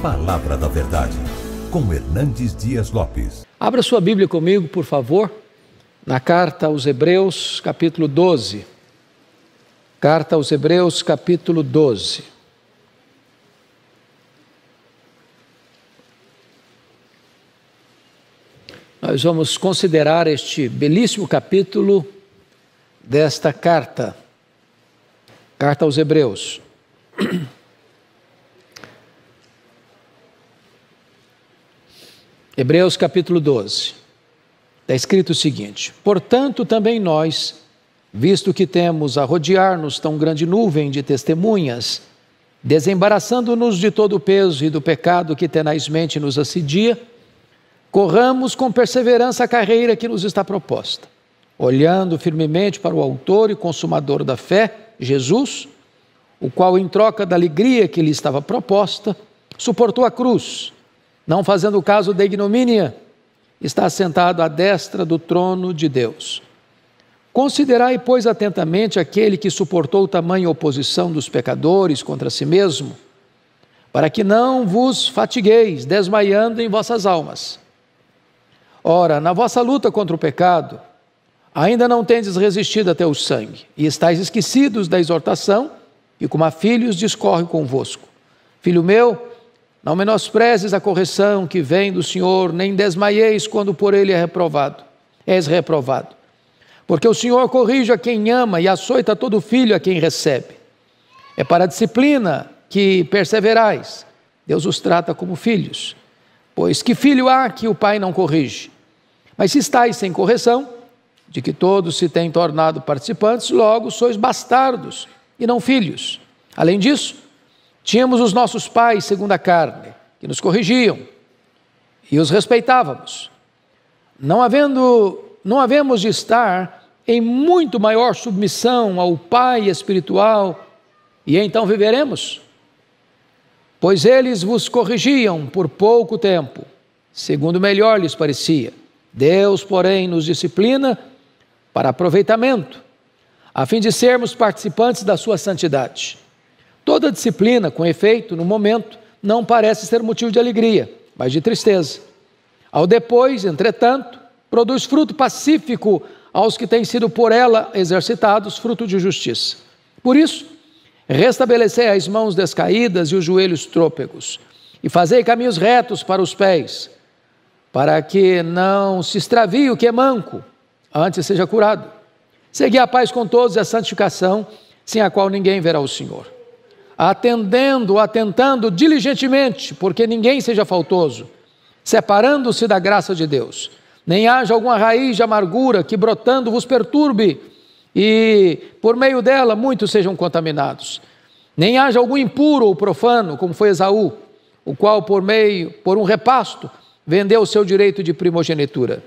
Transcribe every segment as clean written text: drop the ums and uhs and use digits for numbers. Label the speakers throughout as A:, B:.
A: Palavra da Verdade, com Hernandes Dias Lopes.
B: Abra sua Bíblia comigo, por favor, na carta aos Hebreus, capítulo 12. Carta aos Hebreus, capítulo 12. Nós vamos considerar este belíssimo capítulo desta carta. Carta aos Hebreus. Hebreus capítulo 12, está escrito o seguinte: portanto também nós, visto que temos a rodear-nos tão grande nuvem de testemunhas, desembaraçando-nos de todo o peso e do pecado que tenazmente nos assedia, corramos com perseverança a carreira que nos está proposta, olhando firmemente para o autor e consumador da fé, Jesus, o qual em troca da alegria que lhe estava proposta, suportou a cruz, não fazendo caso da ignomínia, está sentado à destra do trono de Deus. Considerai, pois, atentamente aquele que suportou tamanha oposição dos pecadores contra si mesmo, para que não vos fatigueis, desmaiando em vossas almas. Ora, na vossa luta contra o pecado, ainda não tendes resistido até o sangue, e estáis esquecidos da exortação, que como a filhos discorre convosco. Filho meu, não menosprezes a correção que vem do Senhor, nem desmaieis quando por ele és reprovado. Porque o Senhor corrige a quem ama e açoita todo filho a quem recebe. É para a disciplina que perseverais. Deus os trata como filhos. Pois que filho há que o pai não corrige? Mas se estáis sem correção, de que todos se têm tornado participantes, logo sois bastardos e não filhos. Além disso, tínhamos os nossos pais segundo a carne, que nos corrigiam, e os respeitávamos. Não havemos de estar em muito maior submissão ao Pai espiritual, e então viveremos? Pois eles vos corrigiam por pouco tempo, segundo melhor lhes parecia. Deus, porém, nos disciplina para aproveitamento, a fim de sermos participantes da sua santidade. Toda disciplina, com efeito, no momento, não parece ser motivo de alegria, mas de tristeza. Ao depois, entretanto, produz fruto pacífico aos que têm sido por ela exercitados, fruto de justiça. Por isso, restabelecei as mãos descaídas e os joelhos trôpegos, e fazei caminhos retos para os pés, para que não se extravie o que é manco, antes seja curado. Segui a paz com todos e a santificação, sem a qual ninguém verá o Senhor. Atentando diligentemente, porque ninguém seja faltoso, separando-se da graça de Deus, nem haja alguma raiz de amargura que brotando vos perturbe, e por meio dela muitos sejam contaminados. Nem haja algum impuro ou profano, como foi Esaú, o qual por um repasto, vendeu o seu direito de primogenitura.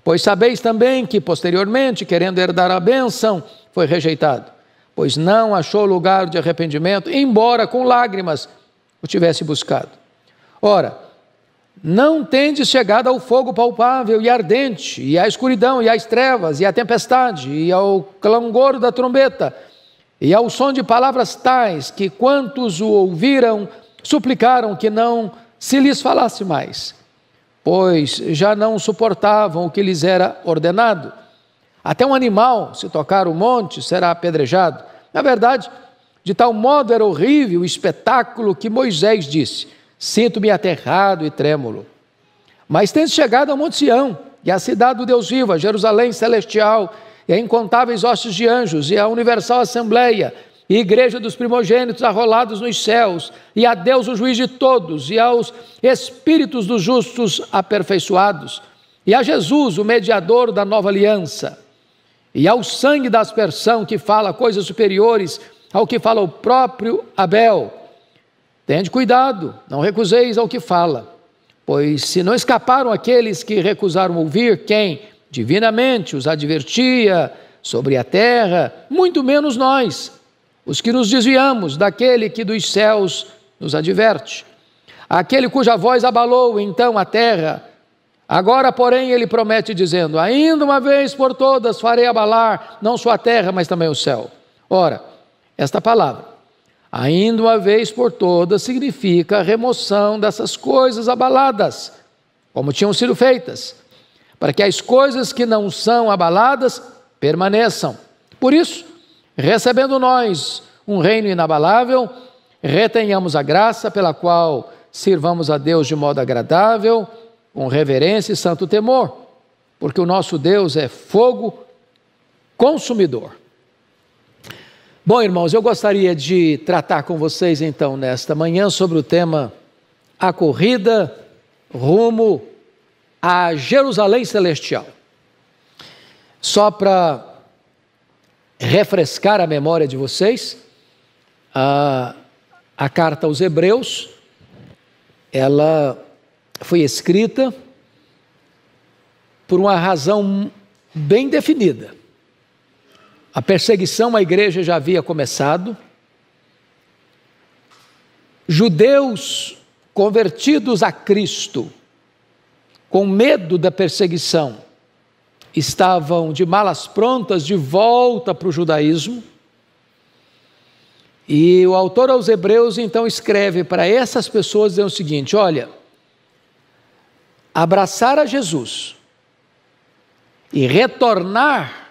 B: Pois sabeis também que posteriormente, querendo herdar a bênção, foi rejeitado, pois não achou lugar de arrependimento, embora com lágrimas o tivesse buscado. Ora, não tendes chegado ao fogo palpável e ardente, e à escuridão, e às trevas, e à tempestade, e ao clangor da trombeta, e ao som de palavras tais, que quantos o ouviram, suplicaram que não se lhes falasse mais, pois já não suportavam o que lhes era ordenado. Até um animal, se tocar o monte, será apedrejado. Na verdade, de tal modo era horrível o espetáculo que Moisés disse: sinto-me aterrado e trêmulo. Mas tens chegado ao Monte Sião, e à cidade do Deus vivo, a Jerusalém celestial, e a incontáveis hostes de anjos, e a universal assembleia, e igreja dos primogênitos arrolados nos céus, e a Deus o juiz de todos, e aos espíritos dos justos aperfeiçoados, e a Jesus, o mediador da nova aliança, e ao sangue da aspersão que fala coisas superiores ao que fala o próprio Abel. Tende cuidado, não recuseis ao que fala, pois se não escaparam aqueles que recusaram ouvir quem divinamente os advertia sobre a terra, muito menos nós, os que nos desviamos daquele que dos céus nos adverte. Aquele cuja voz abalou então a terra, agora, porém, ele promete dizendo: ainda uma vez por todas farei abalar não só a terra, mas também o céu. Ora, esta palavra ainda uma vez por todas, significa a remoção dessas coisas abaladas, como tinham sido feitas, para que as coisas que não são abaladas permaneçam. Por isso, recebendo nós um reino inabalável, retenhamos a graça pela qual sirvamos a Deus de modo agradável, com reverência e santo temor, porque o nosso Deus é fogo consumidor. Bom, irmãos, eu gostaria de tratar com vocês então nesta manhã sobre o tema a corrida rumo a Jerusalém Celestial. Só para refrescar a memória de vocês, a carta aos Hebreus, ela foi escrita por uma razão bem definida. A perseguição à igreja já havia começado. Judeus convertidos a Cristo, com medo da perseguição, estavam de malas prontas de volta para o judaísmo. E o autor aos Hebreus então escreve para essas pessoas dizendo o seguinte: olha, abraçar a Jesus e retornar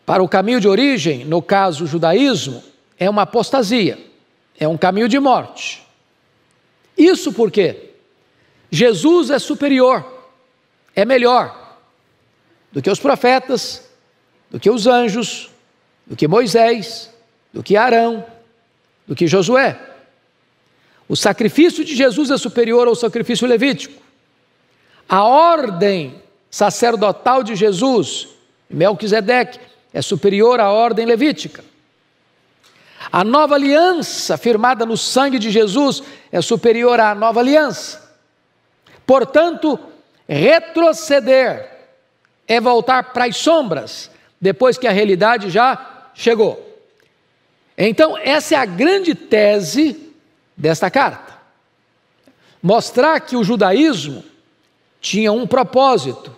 B: para o caminho de origem, no caso o judaísmo, é uma apostasia, é um caminho de morte. Isso porque Jesus é superior, é melhor do que os profetas, do que os anjos, do que Moisés, do que Arão, do que Josué. O sacrifício de Jesus é superior ao sacrifício levítico. A ordem sacerdotal de Jesus, Melquisedeque, é superior à ordem levítica. A nova aliança firmada no sangue de Jesus é superior à nova aliança. Portanto, retroceder é voltar para as sombras, depois que a realidade já chegou. Então, essa é a grande tese desta carta. Mostrar que o judaísmo tinha um propósito: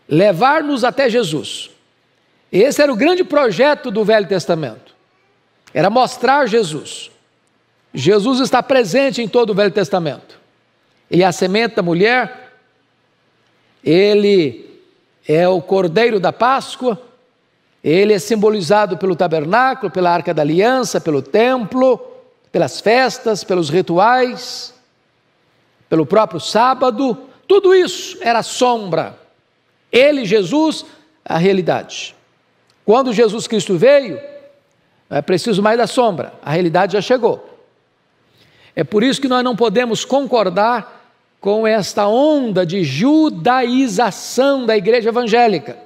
B: levar-nos até Jesus. Esse era o grande projeto do Velho Testamento, era mostrar Jesus. Jesus está presente em todo o Velho Testamento. Ele é a semente da mulher, ele é o cordeiro da Páscoa, ele é simbolizado pelo tabernáculo, pela arca da aliança, pelo templo, pelas festas, pelos rituais, pelo próprio sábado. Tudo isso era sombra. Ele, Jesus, a realidade. Quando Jesus Cristo veio, não é preciso mais da sombra, a realidade já chegou. É por isso que nós não podemos concordar com esta onda de judaização da igreja evangélica,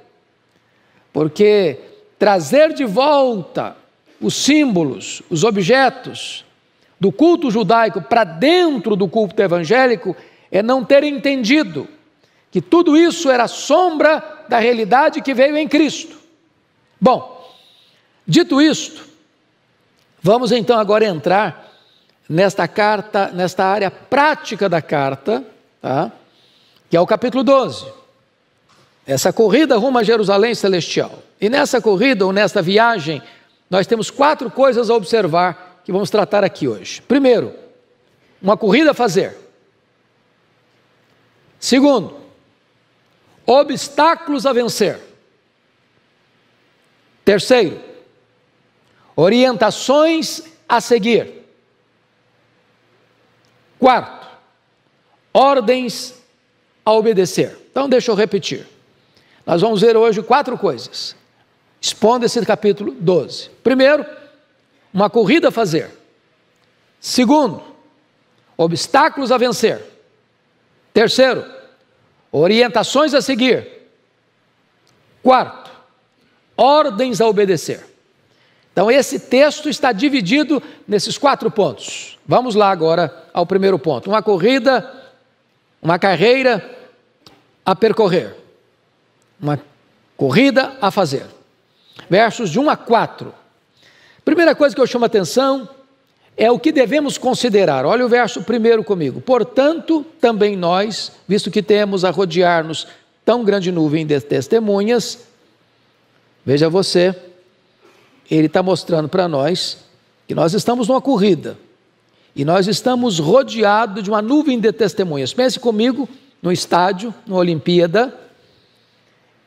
B: porque trazer de volta os símbolos, os objetos do culto judaico para dentro do culto evangélico é não ter entendido que tudo isso era sombra da realidade que veio em Cristo. Bom, dito isto, vamos então agora entrar nesta carta, nesta área prática da carta, tá? Que é o capítulo 12. Essa corrida rumo a Jerusalém Celestial. E nessa corrida, ou nesta viagem, nós temos 4 coisas a observar que vamos tratar aqui hoje. Primeiro, uma corrida a fazer. Segundo, obstáculos a vencer. Terceiro, orientações a seguir. Quarto, ordens a obedecer. Então deixa eu repetir. Nós vamos ver hoje 4 coisas, expondo esse capítulo 12. Primeiro, uma corrida a fazer. Segundo, obstáculos a vencer. Terceiro, orientações a seguir. Quarto, ordens a obedecer. Então esse texto está dividido nesses 4 pontos. Vamos lá agora ao primeiro ponto. Uma corrida, uma carreira a percorrer. Uma corrida a fazer. Versos de 1 a 4. Primeira coisa que eu chamo a atenção é o que devemos considerar. Olha o verso 1 comigo. Portanto, também nós, visto que temos a rodear-nos tão grande nuvem de testemunhas, veja você, ele está mostrando para nós que nós estamos numa corrida e nós estamos rodeados de uma nuvem de testemunhas. Pense comigo no estádio, na Olimpíada,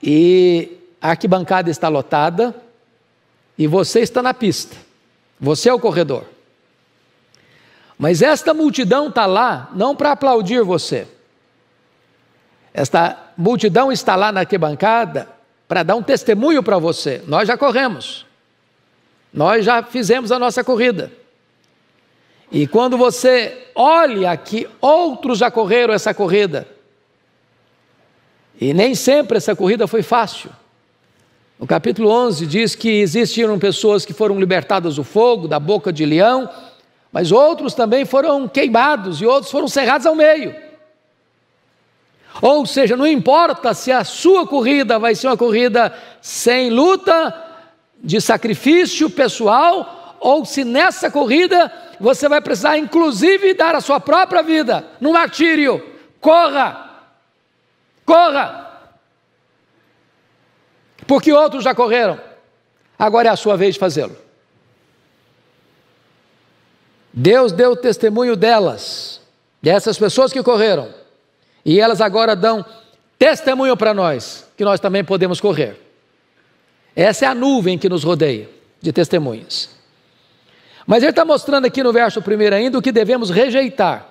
B: e a arquibancada está lotada e você está na pista, você é o corredor. Mas esta multidão está lá não para aplaudir você. Esta multidão está lá na arquibancada para dar um testemunho para você. Nós já corremos. Nós já fizemos a nossa corrida. E quando você olha que outros já correram essa corrida, e nem sempre essa corrida foi fácil. No capítulo 11 diz que existiram pessoas que foram libertadas do fogo, da boca de leão, mas outros também foram queimados e outros foram cerrados ao meio. Ou seja, não importa se a sua corrida vai ser uma corrida sem luta, de sacrifício pessoal, ou se nessa corrida você vai precisar inclusive dar a sua própria vida no martírio. Corra! Corra! Porque outros já correram, agora é a sua vez de fazê-lo. Deus deu testemunho delas, dessas pessoas que correram, e elas agora dão testemunho para nós, que nós também podemos correr. Essa é a nuvem que nos rodeia, de testemunhas. Mas ele está mostrando aqui no verso 1 ainda o que devemos rejeitar,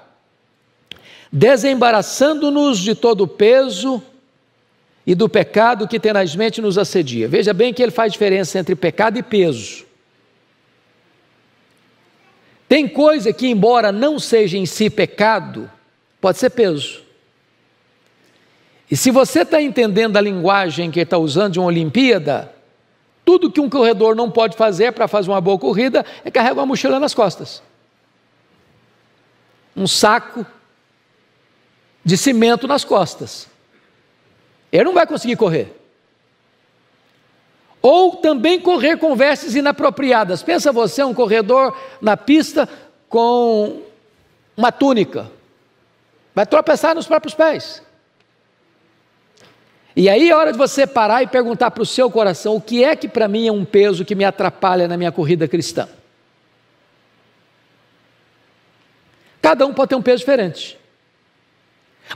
B: desembaraçando-nos de todo o peso e do pecado que tenazmente nos assedia. Veja bem que ele faz diferença entre pecado e peso. Tem coisa que, embora não seja em si pecado, pode ser peso. E se você está entendendo a linguagem que ele está usando de uma Olimpíada, tudo que um corredor não pode fazer para fazer uma boa corrida é carregar uma mochila nas costas. Um saco de cimento nas costas. Ele não vai conseguir correr. Ou também correr com vestes inapropriadas. Pensa você, um corredor na pista com uma túnica. Vai tropeçar nos próprios pés. E aí é hora de você parar e perguntar para o seu coração: o que é que para mim é um peso que me atrapalha na minha corrida cristã? Cada um pode ter um peso diferente.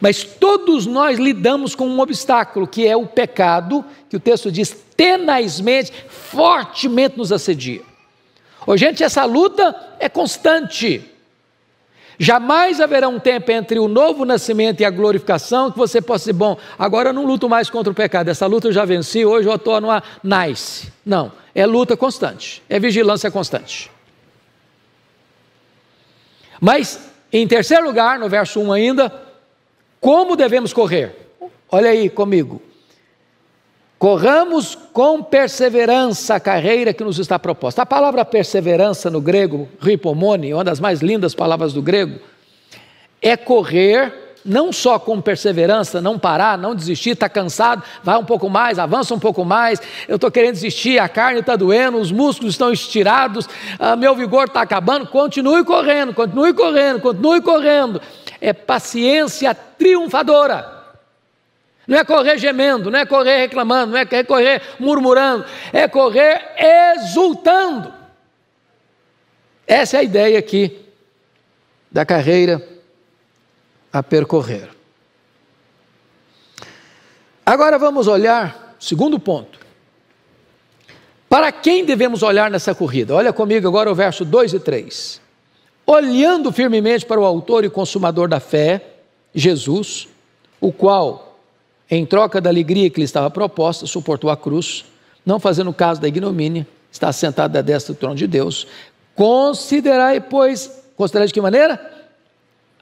B: Mas todos nós lidamos com um obstáculo, que é o pecado, que o texto diz tenazmente, fortemente nos assedia. Ô, gente, essa luta é constante. Jamais haverá um tempo entre o novo nascimento e a glorificação que você possa dizer: bom, agora eu não luto mais contra o pecado, essa luta eu já venci, hoje eu estou numa nice. Não, é luta constante, é vigilância constante. Mas, em terceiro lugar, no verso 1 ainda, como devemos correr? Olha aí comigo. Corramos com perseverança a carreira que nos está proposta. A palavra perseverança no grego, ripomone, uma das mais lindas palavras do grego, é correr não só com perseverança, não parar, não desistir, está cansado, vai um pouco mais, avança um pouco mais, eu estou querendo desistir, a carne está doendo, os músculos estão estirados, meu vigor está acabando, continue correndo, continue correndo, continue correndo. É paciência triunfadora. Não é correr gemendo, não é correr reclamando, não é correr murmurando, é correr exultando. Essa é a ideia aqui da carreira a percorrer. Agora vamos olhar, segundo ponto. Para quem devemos olhar nessa corrida? Olha comigo agora o verso 2 e 3. Olhando firmemente para o autor e consumador da fé, Jesus, o qual, em troca da alegria que lhe estava proposta, suportou a cruz, não fazendo caso da ignomínia, está sentado à destra do trono de Deus. Considerai, pois, considerai de que maneira?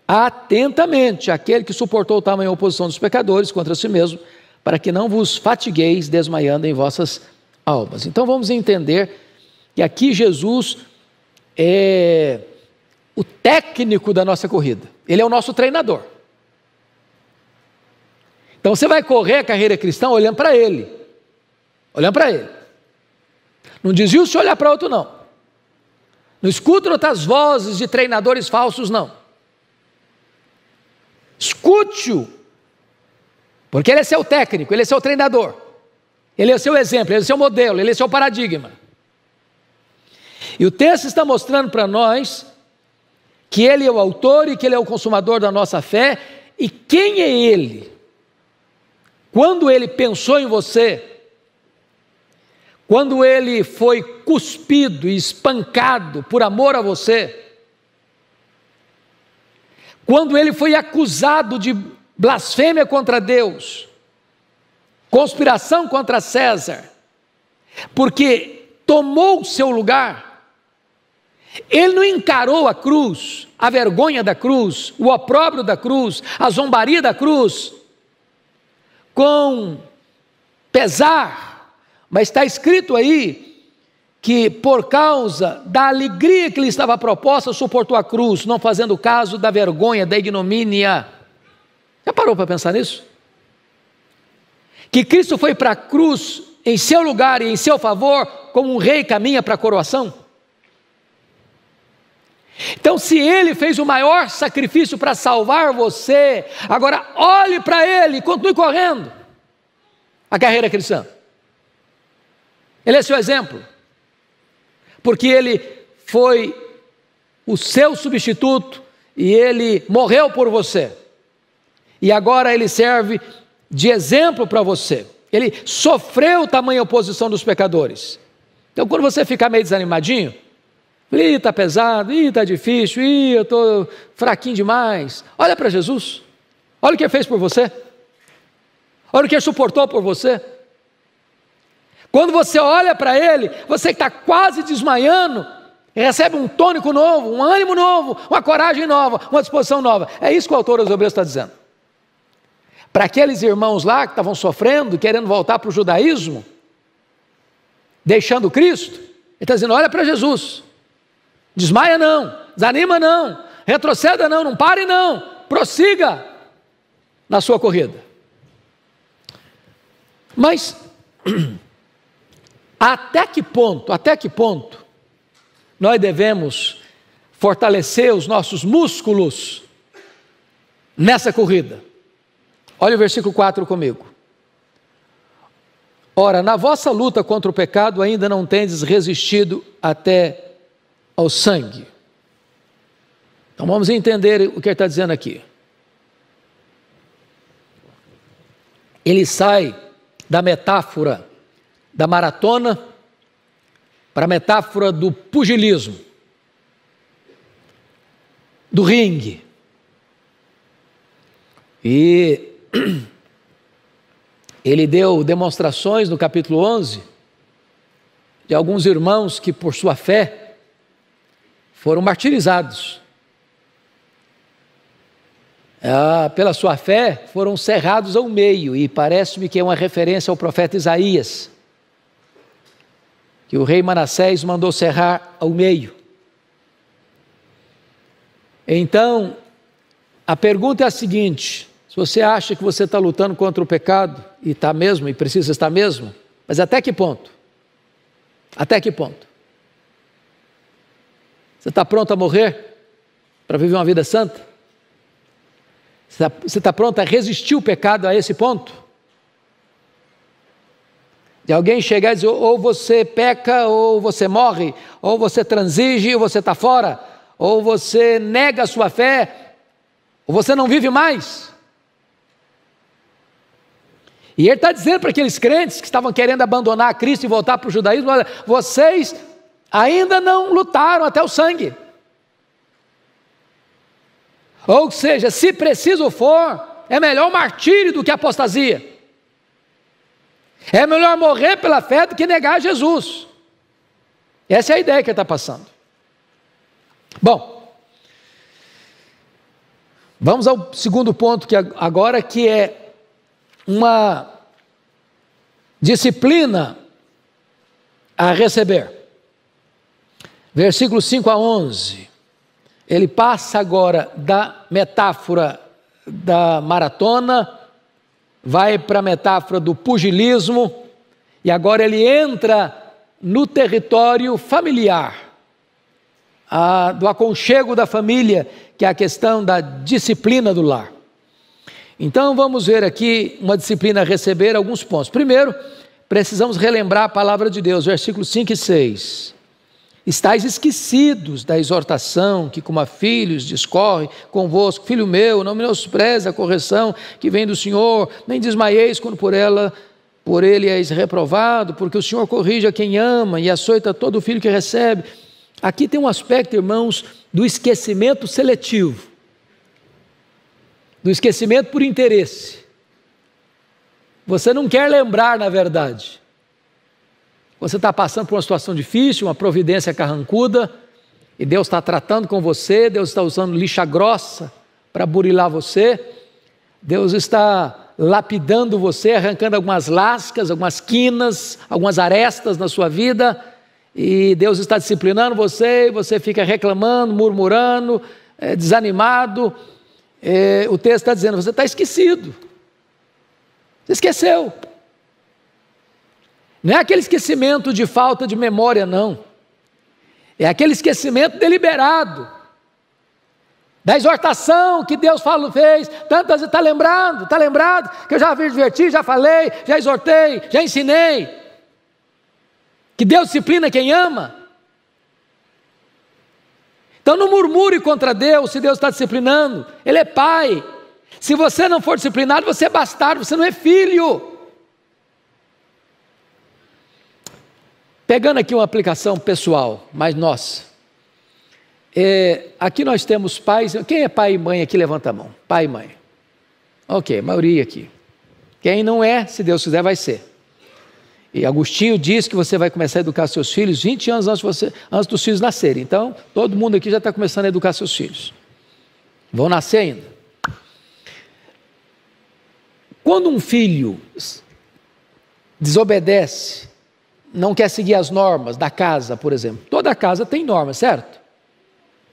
B: Atentamente aquele que suportou tamanha oposição dos pecadores contra si mesmo, para que não vos fatigueis desmaiando em vossas almas. Então vamos entender que aqui Jesus é o técnico da nossa corrida, ele é o nosso treinador. Então você vai correr a carreira cristã olhando para ele, olhando para ele. Não desvia se olhar para outro, não. Não escuta outras vozes de treinadores falsos, não. Escute-o, porque ele é seu técnico, ele é seu treinador, ele é seu exemplo, ele é seu modelo, ele é seu paradigma. E o texto está mostrando para nós que Ele é o autor e que Ele é o consumador da nossa fé. E quem é Ele? Quando Ele pensou em você, quando Ele foi cuspido e espancado por amor a você, quando Ele foi acusado de blasfêmia contra Deus, conspiração contra César, porque tomou o seu lugar, Ele não encarou a cruz, a vergonha da cruz, o opróbrio da cruz, a zombaria da cruz, com pesar, mas está escrito aí que por causa da alegria que lhe estava proposta, suportou a cruz, não fazendo caso da vergonha, da ignomínia. Já parou para pensar nisso? Que Cristo foi para a cruz em seu lugar e em seu favor, como um rei caminha para a coroação? Então, se Ele fez o maior sacrifício para salvar você, agora olhe para Ele e continue correndo a carreira cristã. Ele é seu exemplo, porque Ele foi o seu substituto e Ele morreu por você. E agora Ele serve de exemplo para você. Ele sofreu tamanha oposição dos pecadores. Então, quando você ficar meio desanimadinho, está pesado, está difícil, eu estou fraquinho demais, olha para Jesus, olha o que Ele fez por você, olha o que Ele suportou por você. Quando você olha para Ele, você que está quase desmaiando, recebe um tônico novo, um ânimo novo, uma coragem nova, uma disposição nova. É isso que o autor aos Hebreus está dizendo. Para aqueles irmãos lá que estavam sofrendo, querendo voltar para o judaísmo, deixando Cristo, ele está dizendo, olha para Jesus, desmaia não, desanima não, retroceda não, não pare não, prossiga na sua corrida. Mas, até que ponto nós devemos fortalecer os nossos músculos nessa corrida? Olha o versículo 4 comigo. Ora, na vossa luta contra o pecado ainda não tendes resistido até ao sangue. Então vamos entender o que ele está dizendo aqui. Ele sai da metáfora da maratona para a metáfora do pugilismo, do ringue. E ele deu demonstrações no capítulo 11 de alguns irmãos que por sua fé foram martirizados. Pela sua fé foram cerrados ao meio, e parece-me que é uma referência ao profeta Isaías, que o rei Manassés mandou cerrar ao meio. Então, a pergunta é a seguinte: se você acha que você está lutando contra o pecado, e está mesmo, e precisa estar mesmo, mas até que ponto? Até que ponto? Você está pronto a morrer para viver uma vida santa? Você está pronto a resistir o pecado a esse ponto? De alguém chegar e dizer, ou você peca, ou você morre, ou você transige, ou você está fora, ou você nega a sua fé, ou você não vive mais. E ele está dizendo para aqueles crentes que estavam querendo abandonar a Cristo e voltar para o judaísmo, olha, vocês ainda não lutaram até o sangue. Ou seja, se preciso for, é melhor o martírio do que a apostasia. É melhor morrer pela fé do que negar Jesus. Essa é a ideia que ele está passando. Bom, vamos ao segundo ponto agora, que é uma disciplina a receber. Versículos 5 a 11. Ele passa agora da metáfora da maratona, vai para a metáfora do pugilismo, e agora ele entra no território familiar, do aconchego da família, que é a questão da disciplina do lar. Então vamos ver aqui uma disciplina a receber, alguns pontos. Primeiro, precisamos relembrar a palavra de Deus, versículos 5 e 6. estáis esquecidos da exortação que como a filhos discorre convosco. Filho meu, não menospreze a correção que vem do Senhor, nem desmaieis quando por ele és reprovado, porque o Senhor corrige a quem ama e açoita todo filho que recebe. Aqui tem um aspecto, irmãos, do esquecimento seletivo, do esquecimento por interesse. Você não quer lembrar, na verdade. Você está passando por uma situação difícil, uma providência carrancuda, e Deus está tratando com você, Deus está usando lixa grossa para burilar você, Deus está lapidando você, arrancando algumas lascas, algumas quinas, algumas arestas na sua vida, e Deus está disciplinando você, e você fica reclamando, murmurando, desanimado. O texto está dizendo, você está esquecido, você esqueceu. Não é aquele esquecimento de falta de memória, não. É aquele esquecimento deliberado, da exortação que Deus fez, tantas vezes, está lembrado, que eu já adverti, já falei, já exortei, já ensinei, que Deus disciplina quem ama. Então não murmure contra Deus se Deus está disciplinando, Ele é pai. Se você não for disciplinado, você é bastardo, você não é filho. Pegando aqui uma aplicação pessoal, mais nossa. Aqui nós temos pais. Quem é pai e mãe aqui, levanta a mão. Pai e mãe. Ok, a maioria aqui. Quem não é, se Deus quiser, vai ser. E Agostinho diz que você vai começar a educar seus filhos 20 anos antes dos filhos nascerem. Então, todo mundo aqui já está começando a educar seus filhos. Vão nascer ainda. Quando um filho desobedece, não quer seguir as normas da casa, por exemplo. Toda casa tem normas, certo?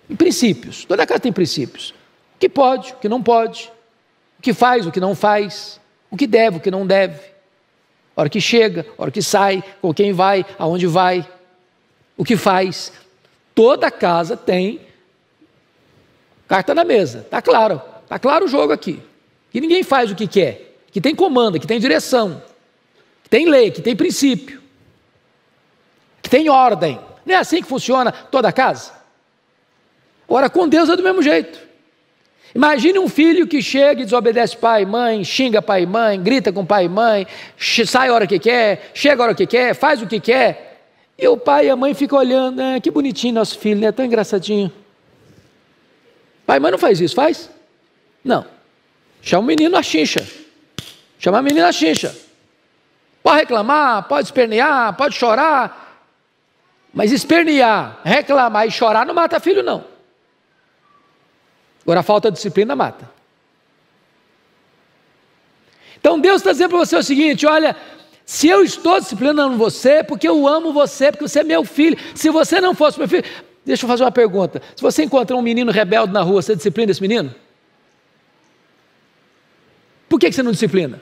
B: Em princípios, toda casa tem princípios. O que pode, o que não pode, o que faz, o que não faz, o que deve, o que não deve, a hora que chega, a hora que sai, com quem vai, aonde vai, o que faz. Toda casa tem carta na mesa, está claro o jogo aqui. Que ninguém faz o que quer, que tem comando, que tem direção, que tem lei, que tem princípio, que tem ordem. Não é assim que funciona toda a casa? Ora, com Deus é do mesmo jeito. Imagine um filho que chega e desobedece pai e mãe, xinga pai e mãe, grita com pai e mãe, sai a hora que quer, chega a hora que quer, faz o que quer, e o pai e a mãe ficam olhando, que bonitinho nosso filho, né? Tão engraçadinho. Pai e mãe não faz isso, faz? Não. Chama o menino a chincha. Chama a menina a chincha. Pode reclamar, pode espernear, pode chorar, mas espernear, reclamar e chorar não mata filho, não. Agora a falta de disciplina mata. Então Deus está dizendo para você o seguinte: olha, se eu estou disciplinando você, porque eu amo você, porque você é meu filho. Se você não fosse meu filho, deixa eu fazer uma pergunta. Se você encontrar um menino rebelde na rua, você disciplina esse menino? Por que você não disciplina?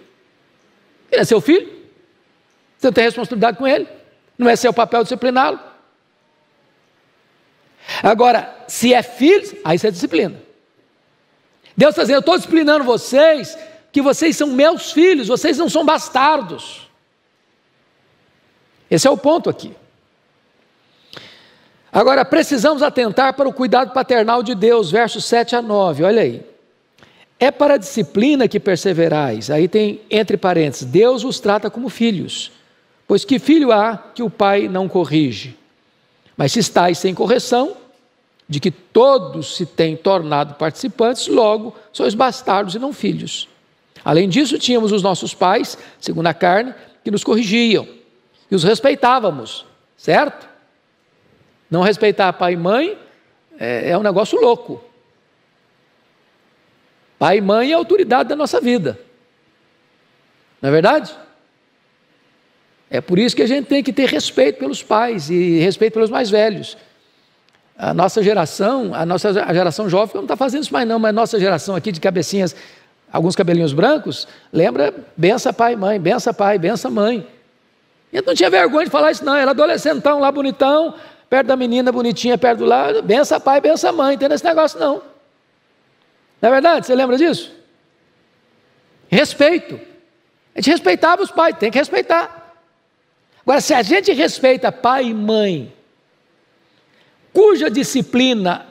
B: Ele é seu filho, você não tem responsabilidade com ele, não é seu papel discipliná-lo. Agora, se é filho, aí você disciplina. Deus está dizendo: eu estou disciplinando vocês, que vocês são meus filhos, vocês não são bastardos. Esse é o ponto aqui. Agora, precisamos atentar para o cuidado paternal de Deus, versos 7 a 9, olha aí. É para a disciplina que perseverais, aí tem entre parênteses, Deus os trata como filhos, pois que filho há que o pai não corrige? Mas se estáis sem correção, de que todos se têm tornado participantes, logo sois bastardos e não filhos. Além disso, tínhamos os nossos pais, segundo a carne, que nos corrigiam, e os respeitávamos, certo? Não respeitar pai e mãe é um negócio louco. Pai e mãe é a autoridade da nossa vida, não é verdade? É por isso que a gente tem que ter respeito pelos pais e respeito pelos mais velhos. A nossa geração jovem não está fazendo isso mais não, mas a nossa geração aqui de cabecinhas, alguns cabelinhos brancos, lembra, bença pai e mãe, bença pai, bença mãe. E eu não tinha vergonha de falar isso não, era adolescentão lá bonitão, perto da menina bonitinha, perto do lado, bença pai, bença mãe, não tem esse negócio não. Não é verdade? Você lembra disso? Respeito. A gente respeitava os pais, tem que respeitar. Agora, se a gente respeita pai e mãe, cuja disciplina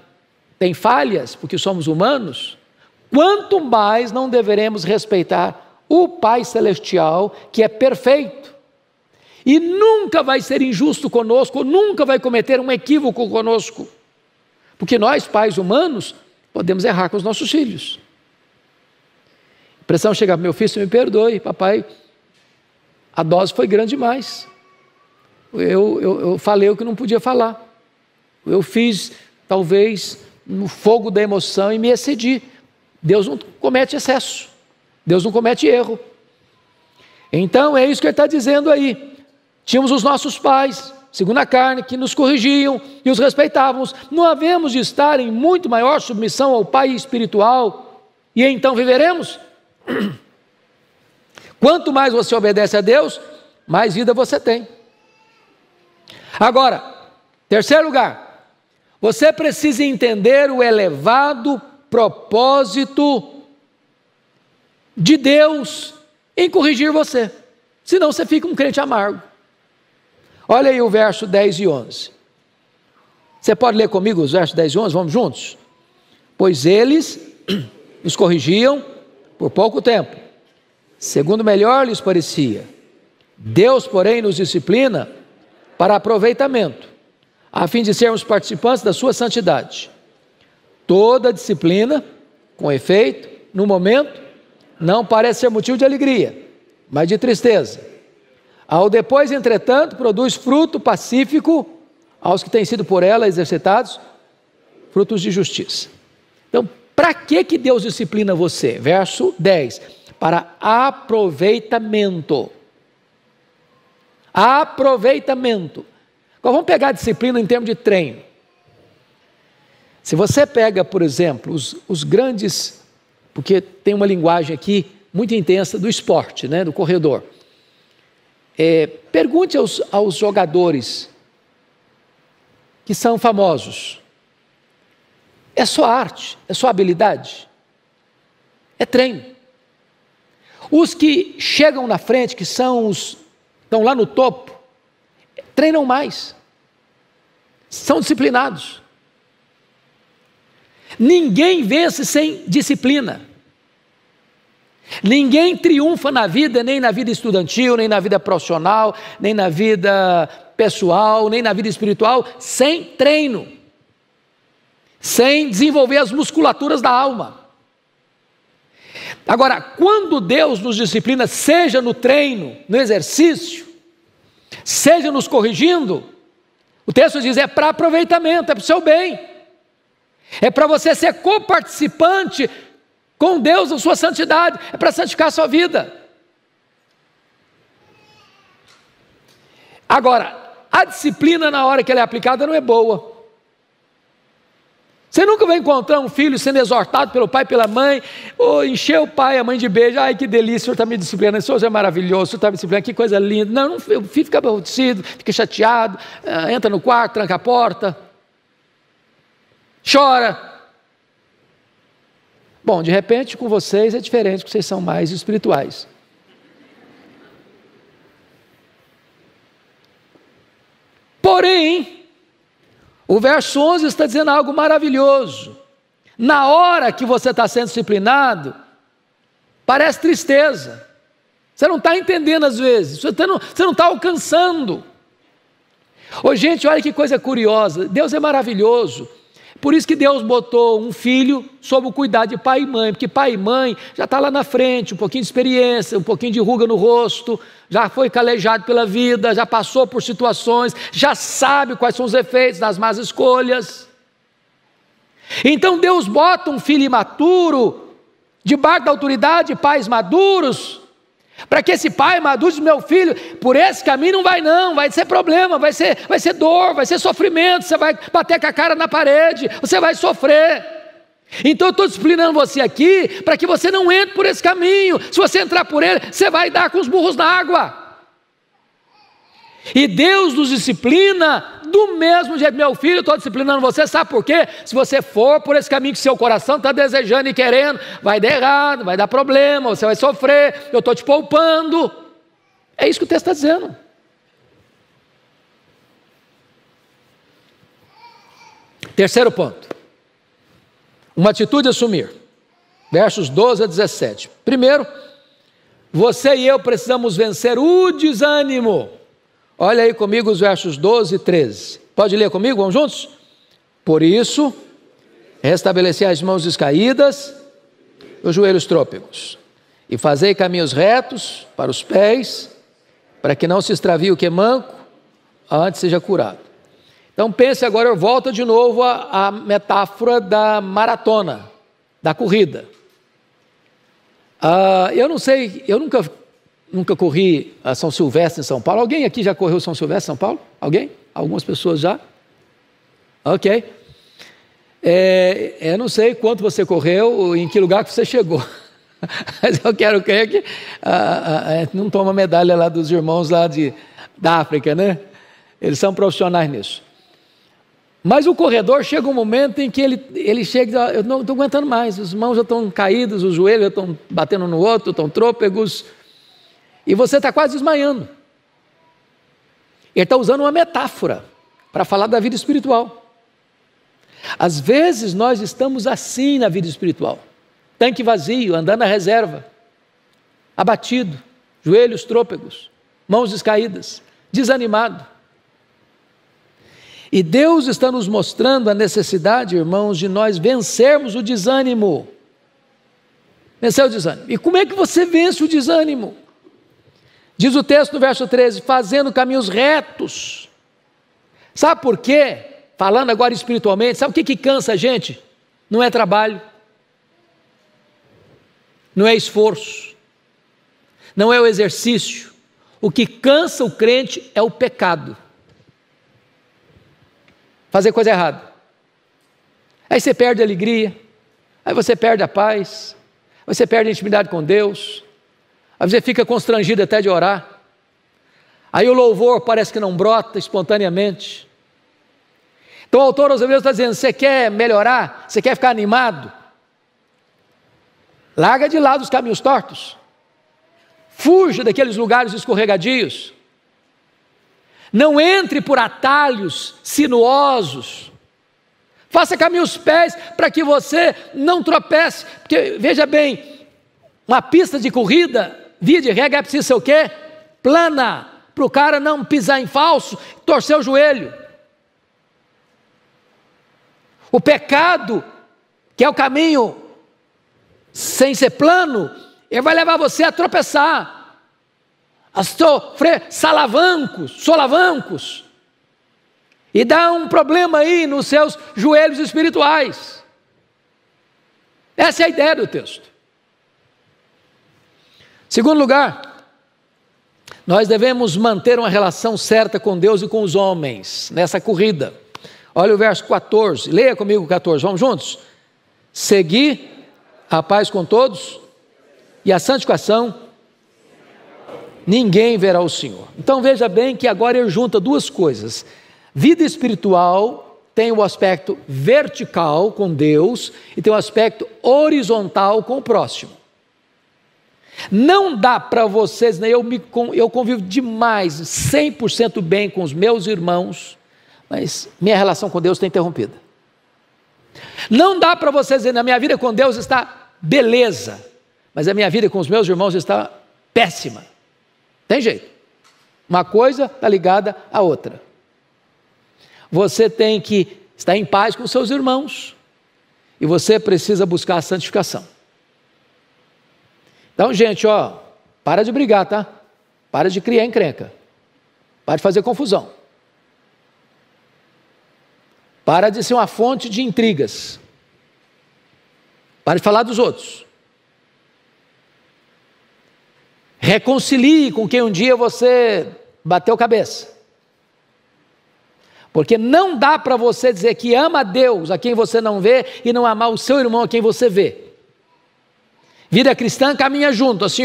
B: tem falhas, porque somos humanos, quanto mais não deveremos respeitar o Pai Celestial, que é perfeito, e nunca vai ser injusto conosco, nunca vai cometer um equívoco conosco, porque nós, pais humanos, podemos errar com os nossos filhos. A impressão chega, meu filho, me perdoe, papai, a dose foi grande demais, eu falei o que não podia falar, eu fiz, talvez, no fogo da emoção e me excedi. Deus não comete excesso, Deus não comete erro. Então é isso que ele está dizendo aí. Tínhamos os nossos pais, segundo a carne, que nos corrigiam e os respeitávamos. Não havemos de estar em muito maior submissão ao Pai espiritual e então viveremos? Quanto mais você obedece a Deus, mais vida você tem. Agora, terceiro lugar, você precisa entender o elevado propósito de Deus em corrigir você, senão você fica um crente amargo. Olha aí o verso 10 e 11. Você pode ler comigo os versos 10 e 11? Vamos juntos? Pois eles os corrigiam por pouco tempo, segundo melhor lhes parecia. Deus, porém, nos disciplina para aproveitamento, a fim de sermos participantes da sua santidade. Toda disciplina, com efeito, no momento, não parece ser motivo de alegria, mas de tristeza. Ao depois, entretanto, produz fruto pacífico aos que têm sido por ela exercitados, frutos de justiça. Então, para que Deus disciplina você? Verso 10, para aproveitamento. Aproveitamento. Agora vamos pegar a disciplina em termos de treino. Se você pega, por exemplo, os grandes, porque tem uma linguagem aqui muito intensa do esporte, né, do corredor. Pergunte aos jogadores que são famosos. É só arte, é só habilidade, é treino. Os que chegam na frente, que estão lá no topo, treinam mais, são disciplinados. Ninguém vence sem disciplina. Ninguém triunfa na vida, nem na vida estudantil, nem na vida profissional, nem na vida pessoal, nem na vida espiritual, sem treino, sem desenvolver as musculaturas da alma. Agora, quando Deus nos disciplina, seja no treino, no exercício, seja nos corrigindo, o texto diz, é para aproveitamento, é para o seu bem, é para você ser coparticipante com Deus, na sua santidade, é para santificar a sua vida. Agora, a disciplina na hora que ela é aplicada não é boa. Você nunca vai encontrar um filho sendo exortado pelo pai e pela mãe, ou encher o pai e a mãe de beijo, ai que delícia, o senhor está me disciplinando, o senhor é maravilhoso, o senhor está me disciplinando, que coisa linda. Não, o filho fica aborrecido, fica chateado, entra no quarto, tranca a porta, chora. Bom, de repente com vocês é diferente, porque vocês são mais espirituais. Porém, o verso 11 está dizendo algo maravilhoso. Na hora que você está sendo disciplinado, parece tristeza. Você não está entendendo às vezes, você não está alcançando. Ô gente, olha que coisa curiosa, Deus é maravilhoso. Por isso que Deus botou um filho sob o cuidado de pai e mãe, porque pai e mãe já está lá na frente, um pouquinho de experiência, um pouquinho de ruga no rosto, já foi calejado pela vida, já passou por situações, já sabe quais são os efeitos das más escolhas. Então Deus bota um filho imaturo, debaixo da autoridade de pais maduros, para que esse pai maduro diz, meu filho, por esse caminho não, vai ser problema, vai ser dor, vai ser sofrimento, você vai bater com a cara na parede, você vai sofrer. Então eu estou disciplinando você aqui, para que você não entre por esse caminho. Se você entrar por ele, você vai dar com os burros na água. E Deus nos disciplina do mesmo jeito. Meu filho, eu estou disciplinando você, sabe por quê? Se você for por esse caminho que seu coração está desejando e querendo, vai dar errado, vai dar problema, você vai sofrer, eu estou te poupando. É isso que o texto está dizendo. Terceiro ponto. Uma atitude a assumir. Versos 12 a 17. Primeiro, você e eu precisamos vencer o desânimo. Olha aí comigo os versos 12 e 13. Pode ler comigo? Vamos juntos? Por isso, restabeleci as mãos descaídas, os joelhos trôpegos, e fazei caminhos retos para os pés, para que não se extravie o que é manco, antes seja curado. Então pense agora, eu volto de novo à metáfora da maratona, da corrida. Eu não sei, eu nunca corri a São Silvestre em São Paulo. Alguém aqui já correu São Silvestre em São Paulo? Alguém? Algumas pessoas já? Ok. Eu não sei quanto você correu, em que lugar que você chegou. Mas eu quero crer que não toma medalha lá dos irmãos lá da África, né? Eles são profissionais nisso. Mas o corredor chega um momento em que ele chega, eu não estou aguentando mais, as mãos já estão caídas, os joelhos já estão batendo no outro, estão trôpegos, e você está quase desmaiando. Ele está usando uma metáfora para falar da vida espiritual. Às vezes nós estamos assim na vida espiritual, tanque vazio, andando na reserva, abatido, joelhos trôpegos, mãos descaídas, desanimado. E Deus está nos mostrando a necessidade, irmãos, de nós vencermos o desânimo. Vencer o desânimo. E como é que você vence o desânimo? Diz o texto no verso 13, fazendo caminhos retos. Sabe por quê? Falando agora espiritualmente, sabe o que cansa a gente? Não é trabalho, não é esforço, não é o exercício. O que cansa o crente é o pecado. Fazer coisa errada. Aí você perde a alegria, aí você perde a paz, aí você perde a intimidade com Deus, aí você fica constrangido até de orar, aí o louvor parece que não brota espontaneamente. Então o autor aos Hebreus está dizendo, você quer melhorar, você quer ficar animado? Larga de lado os caminhos tortos, fuja daqueles lugares escorregadios, não entre por atalhos sinuosos, faça caminhos pés para que você não tropece, porque veja bem, uma pista de corrida, via de regra, é preciso ser o quê? Plana, para o cara não pisar em falso, torcer o joelho. O pecado, que é o caminho sem ser plano, ele vai levar você a tropeçar, a sofrer solavancos, e dá um problema aí nos seus joelhos espirituais. Essa é a ideia do texto. Segundo lugar, nós devemos manter uma relação certa com Deus e com os homens, nessa corrida. Olha o verso 14, leia comigo o 14, vamos juntos? Seguir a paz com todos e a santificação, ninguém verá o Senhor. Então veja bem que agora ele junta duas coisas. Vida espiritual tem o aspecto vertical com Deus e tem o aspecto horizontal com o próximo. Não dá para vocês, né? Eu convivo demais, 100% bem com os meus irmãos, mas minha relação com Deus está interrompida. Não dá para vocês dizer, na minha vida com Deus está beleza, mas a minha vida com os meus irmãos está péssima. Tem jeito. Uma coisa está ligada à outra. Você tem que estar em paz com seus irmãos e você precisa buscar a santificação. Então, gente, para de brigar, tá? Para de criar encrenca. Para de fazer confusão. Para de ser uma fonte de intrigas. Para de falar dos outros. Reconcilie com quem um dia você bateu cabeça. Porque não dá para você dizer que ama a Deus a quem você não vê e não amar o seu irmão a quem você vê. Vida cristã caminha junto, assim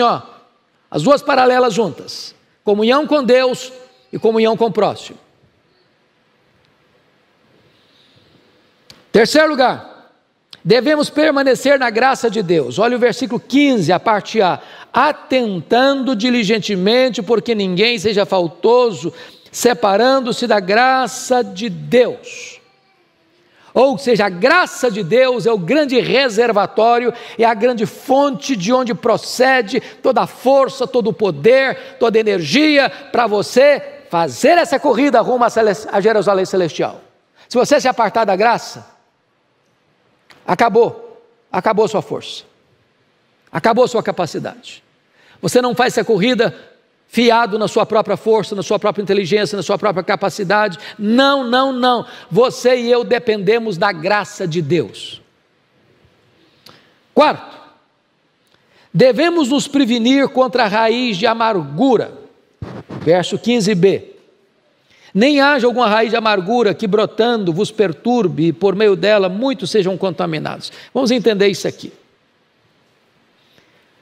B: as duas paralelas juntas. Comunhão com Deus e comunhão com o próximo. Terceiro lugar, devemos permanecer na graça de Deus. Olha o versículo 15, a parte A. Atentando diligentemente, porque ninguém seja faltoso, separando-se da graça de Deus. Ou seja, a graça de Deus é o grande reservatório, é a grande fonte de onde procede toda a força, todo o poder, toda a energia para você fazer essa corrida rumo a Jerusalém Celestial. Se você se apartar da graça, acabou sua força, acabou sua capacidade. Você não faz essa corrida fiado na sua própria força, na sua própria inteligência, na sua própria capacidade. Não, não, não. Você e eu dependemos da graça de Deus. Quarto, devemos nos prevenir contra a raiz de amargura. Verso 15b. Nem haja alguma raiz de amargura que brotando vos perturbe e por meio dela muitos sejam contaminados. Vamos entender isso aqui.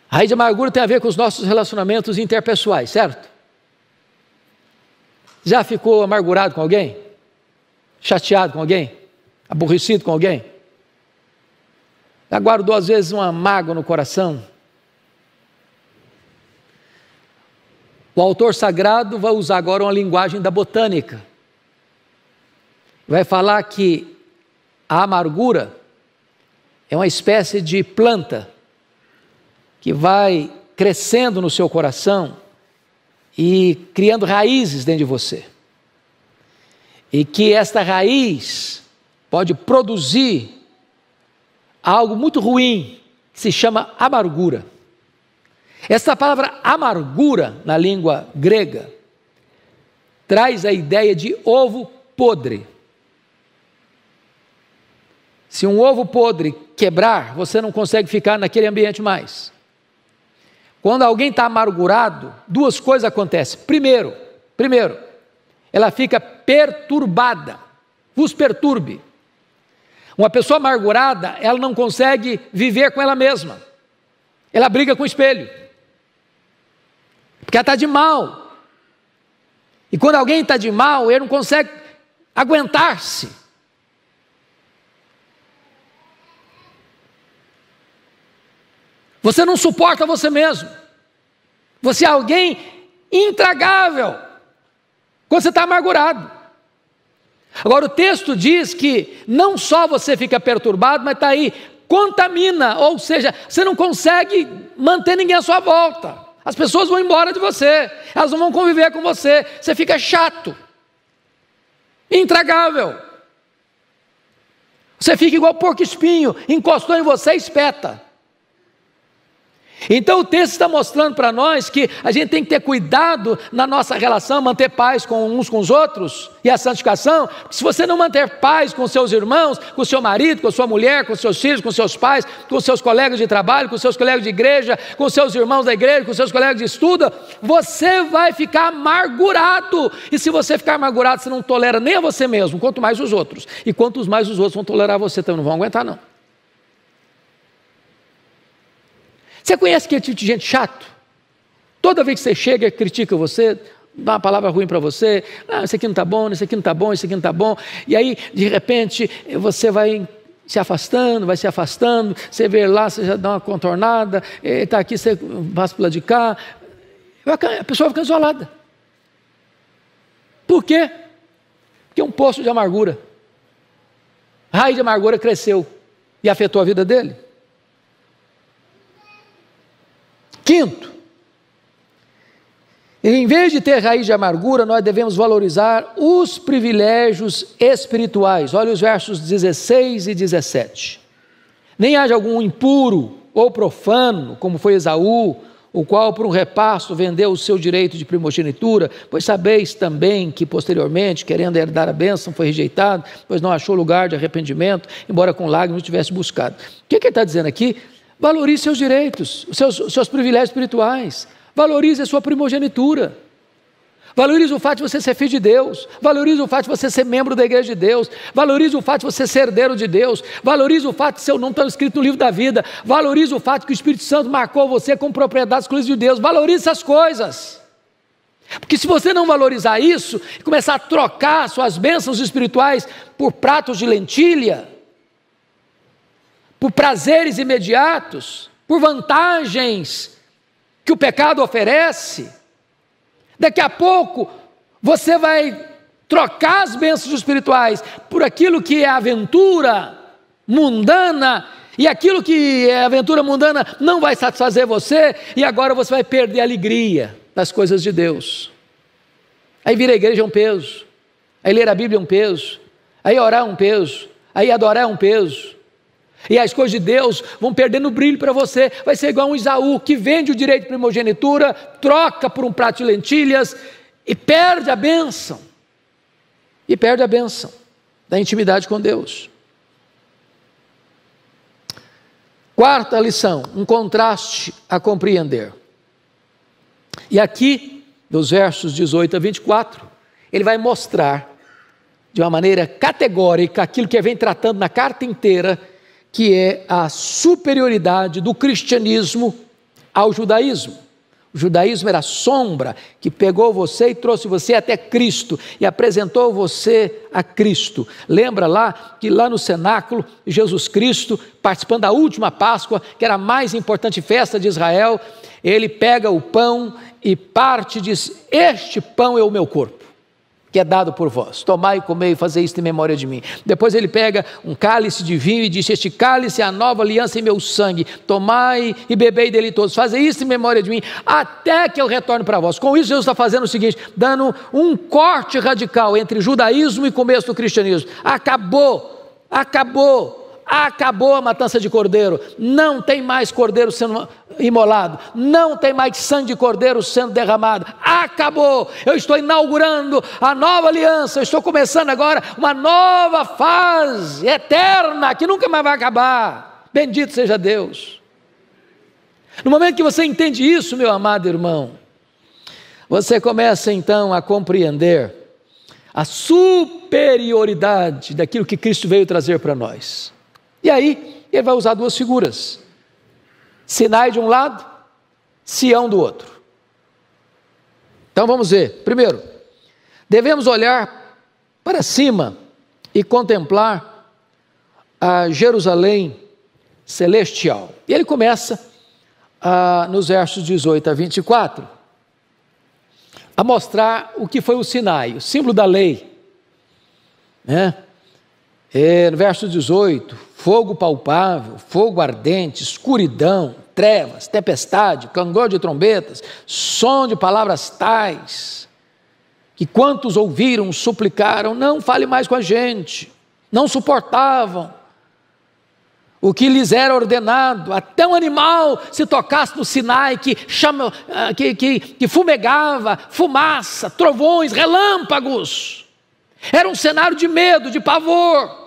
B: A raiz de amargura tem a ver com os nossos relacionamentos interpessoais, certo? Já ficou amargurado com alguém? Chateado com alguém? Aborrecido com alguém? Já guardou às vezes uma mágoa no coração? O autor sagrado vai usar agora uma linguagem da botânica. Vai falar que a amargura é uma espécie de planta que vai crescendo no seu coração e criando raízes dentro de você. E que esta raiz pode produzir algo muito ruim, que se chama amargura. Essa palavra amargura, na língua grega, traz a ideia de ovo podre. Se um ovo podre quebrar, você não consegue ficar naquele ambiente mais. Quando alguém está amargurado, duas coisas acontecem. Primeiro, ela fica perturbada, vos perturbe. Uma pessoa amargurada, ela não consegue viver com ela mesma. Ela briga com o espelho. Porque ela está de mal. E quando alguém está de mal, ele não consegue aguentar-se. Você não suporta você mesmo. Você é alguém intragável quando você está amargurado. Agora o texto diz que não só você fica perturbado, mas está aí, contamina, ou seja, você não consegue manter ninguém à sua volta. As pessoas vão embora de você, elas não vão conviver com você, você fica chato, intragável. Você fica igual porco-espinho, encostou em você e espeta. Então o texto está mostrando para nós que a gente tem que ter cuidado na nossa relação, manter paz com uns com os outros e a santificação, porque se você não manter paz com seus irmãos, com o seu marido, com a sua mulher, com seus filhos, com seus pais, com seus colegas de trabalho, com seus colegas de igreja, com seus irmãos da igreja, com seus colegas de estudo, você vai ficar amargurado, e se você ficar amargurado, você não tolera nem a você mesmo, quanto mais os outros, e quantos mais os outros vão tolerar você, também não vão aguentar não. Você conhece aquele tipo de gente chato? Toda vez que você chega, critica você, dá uma palavra ruim para você, isso aqui não está bom, isso aqui não está bom, isso aqui não está bom, e aí de repente você vai se afastando, você vê lá, você já dá uma contornada, está aqui, você passa para lá de cá, a pessoa fica isolada. Por quê? Porque é um poço de amargura, a raiz de amargura cresceu e afetou a vida dele. Quinto, em vez de ter raiz de amargura, nós devemos valorizar os privilégios espirituais. Olha os versos 16 e 17. Nem haja algum impuro ou profano, como foi Esaú, o qual por um repasto vendeu o seu direito de primogenitura, pois sabeis também que posteriormente, querendo herdar a bênção, foi rejeitado, pois não achou lugar de arrependimento, embora com lágrimas tivesse buscado. O que ele está dizendo aqui? Valorize seus direitos, seus privilégios espirituais. Valorize a sua primogenitura. Valorize o fato de você ser filho de Deus. Valorize o fato de você ser membro da igreja de Deus. Valorize o fato de você ser herdeiro de Deus. Valorize o fato de seu nome estar escrito no livro da vida. Valorize o fato que o Espírito Santo marcou você como propriedade exclusiva de Deus. Valorize essas coisas. Porque se você não valorizar isso e começar a trocar suas bênçãos espirituais por pratos de lentilha, por prazeres imediatos, por vantagens que o pecado oferece, daqui a pouco você vai trocar as bênçãos espirituais por aquilo que é aventura mundana, e aquilo que é aventura mundana não vai satisfazer você, e agora você vai perder a alegria das coisas de Deus. Aí vir à igreja é um peso, aí ler a Bíblia é um peso, aí orar é um peso, aí adorar é um peso, e as coisas de Deus vão perdendo o brilho para você. Vai ser igual um Esaú que vende o direito de primogenitura, troca por um prato de lentilhas e perde a bênção, da intimidade com Deus. Quarta lição, um contraste a compreender. E aqui, dos versos 18 a 24, ele vai mostrar de uma maneira categórica aquilo que ele vem tratando na carta inteira, que é a superioridade do cristianismo ao judaísmo. O judaísmo era a sombra que pegou você e trouxe você até Cristo e apresentou você a Cristo. Lembra lá que lá no cenáculo, Jesus Cristo, participando da última Páscoa, que era a mais importante festa de Israel, ele pega o pão e parte e diz: este pão é o meu corpo, que é dado por vós, tomai e comei e fazei isto em memória de mim. Depois ele pega um cálice de vinho e diz: este cálice é a nova aliança em meu sangue, tomai e bebei dele todos, fazei isto em memória de mim, até que eu retorne para vós. Com isso Jesus está fazendo o seguinte, dando um corte radical entre judaísmo e começo do cristianismo. Acabou a matança de cordeiro, não tem mais cordeiro sendo imolado, não tem mais sangue de cordeiro sendo derramado, acabou. Eu estou inaugurando a nova aliança, eu estou começando agora uma nova fase eterna, que nunca mais vai acabar. Bendito seja Deus. No momento que você entende isso, meu amado irmão, você começa então a compreender a superioridade daquilo que Cristo veio trazer para nós. E aí, ele vai usar duas figuras: Sinai de um lado, Sião do outro. Então vamos ver. Primeiro, devemos olhar para cima e contemplar a Jerusalém celestial. E ele começa nos versos 18 a 24 a mostrar o que foi o Sinai, o símbolo da lei, né? No verso 18, fogo palpável, fogo ardente, escuridão, trevas, tempestade, clangor de trombetas, som de palavras tais, que quantos ouviram suplicaram, não fale mais com a gente, não suportavam o que lhes era ordenado. Até um animal se tocasse no Sinai, que fumegava, fumaça, trovões, relâmpagos. Era um cenário de medo, de pavor.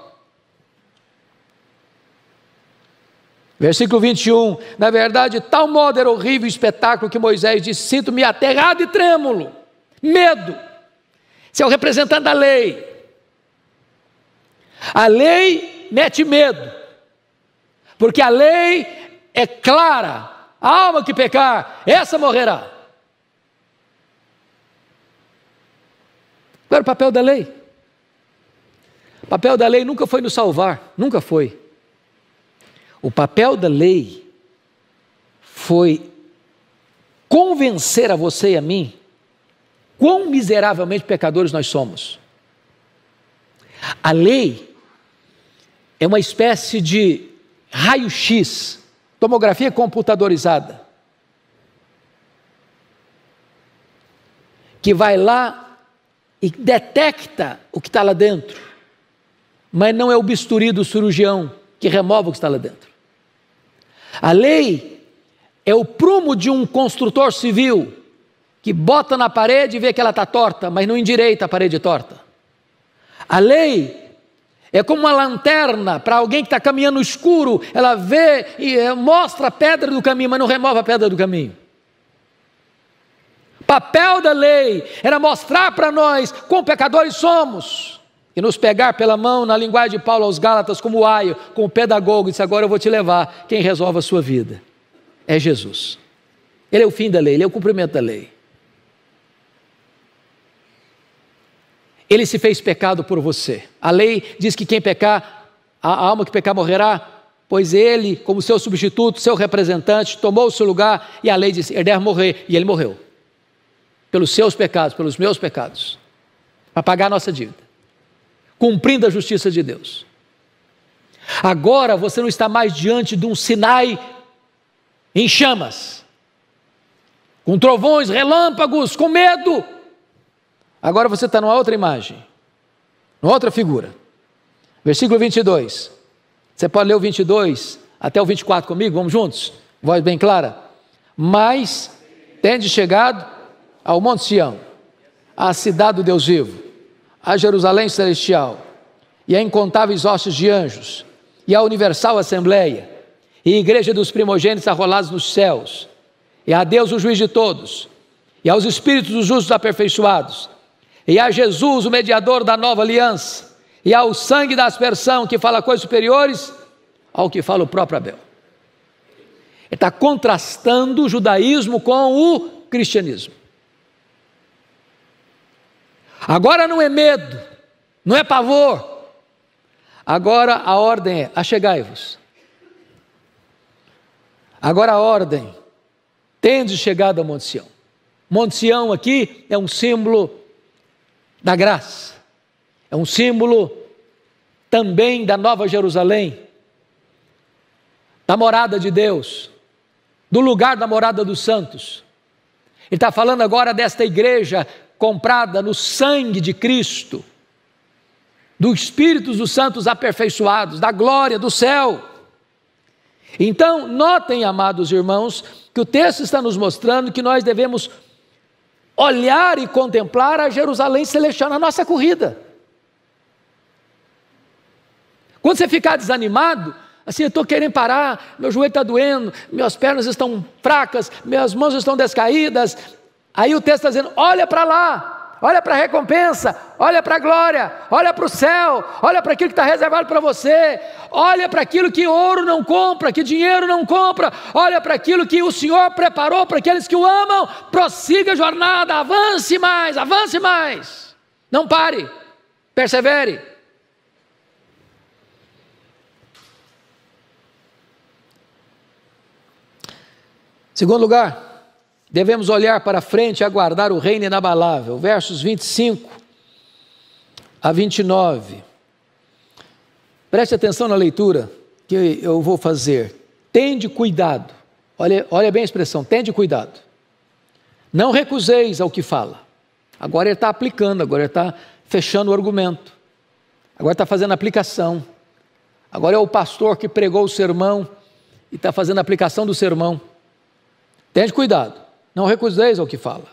B: Versículo 21, na verdade, tal modo era horrível o espetáculo que Moisés disse: sinto-me aterrado e trêmulo, medo. Esse é o representante da lei. A lei mete medo, porque a lei é clara: a alma que pecar, essa morrerá. Qual era o papel da lei? O papel da lei nunca foi nos salvar, nunca foi. O papel da lei foi convencer a você e a mim quão miseravelmente pecadores nós somos. A lei é uma espécie de raio-x, tomografia computadorizada, que vai lá e detecta o que está lá dentro, mas não é o bisturi do cirurgião que remove o que está lá dentro. A lei é o prumo de um construtor civil que bota na parede e vê que ela está torta, mas não endireita a parede torta. A lei é como uma lanterna para alguém que está caminhando no escuro, ela vê e mostra a pedra do caminho, mas não remove a pedra do caminho. O papel da lei era mostrar para nós quão pecadores somos, e nos pegar pela mão, na linguagem de Paulo aos Gálatas, como o aio, como o pedagogo, e disse: agora eu vou te levar, quem resolve a sua vida é Jesus. Ele é o fim da lei, ele é o cumprimento da lei. Ele se fez pecado por você. A lei diz que quem pecar, a alma que pecar morrerá, pois ele, como seu substituto, seu representante, tomou o seu lugar, e a lei disse: ele deve morrer, e ele morreu, pelos seus pecados, pelos meus pecados. para pagar a nossa dívida, cumprindo a justiça de Deus. Agora você não está mais diante de um Sinai em chamas, com trovões, relâmpagos, com medo. Agora você está numa outra imagem, numa outra figura. Versículo 22. Você pode ler o 22 até o 24 comigo? Vamos juntos? Voz bem clara. Mas tendes chegado ao Monte Sião, à cidade do Deus vivo, a Jerusalém celestial, e a incontáveis hostes de anjos, e a universal assembleia, e a igreja dos primogênitos arrolados nos céus, e a Deus o juiz de todos, e aos espíritos dos justos aperfeiçoados, e a Jesus o mediador da nova aliança, e ao sangue da aspersão que fala coisas superiores ao que fala o próprio Abel. Ele está contrastando o judaísmo com o cristianismo. Agora não é medo, não é pavor. Agora a ordem é: achegai-vos. Agora a ordem: tendes chegado ao Monte Sião. Monte Sião aqui é um símbolo da graça, é um símbolo também da Nova Jerusalém, da morada de Deus, do lugar da morada dos santos. Ele está falando agora desta igreja comprada no sangue de Cristo, dos espíritos dos santos aperfeiçoados, da glória do céu. Então, notem, amados irmãos, que o texto está nos mostrando que nós devemos olhar e contemplar a Jerusalém celestial na nossa corrida. Quando você ficar desanimado, assim, eu estou querendo parar, meu joelho está doendo, minhas pernas estão fracas, minhas mãos estão descaídas, aí o texto está dizendo: olha para lá, olha para a recompensa, olha para a glória, olha para o céu, olha para aquilo que está reservado para você, olha para aquilo que ouro não compra, que dinheiro não compra, olha para aquilo que o Senhor preparou para aqueles que o amam. Prossiga a jornada, avance mais, não pare, persevere. Segundo lugar, devemos olhar para frente e aguardar o reino inabalável. Versos 25 a 29. Preste atenção na leitura que eu vou fazer. Tende cuidado. Olha bem a expressão, tende cuidado. Não recuseis ao que fala. Agora ele está aplicando, agora ele está fechando o argumento. Agora está fazendo a aplicação. Agora é o pastor que pregou o sermão e está fazendo a aplicação do sermão. Tende cuidado, não recuseis ao que fala.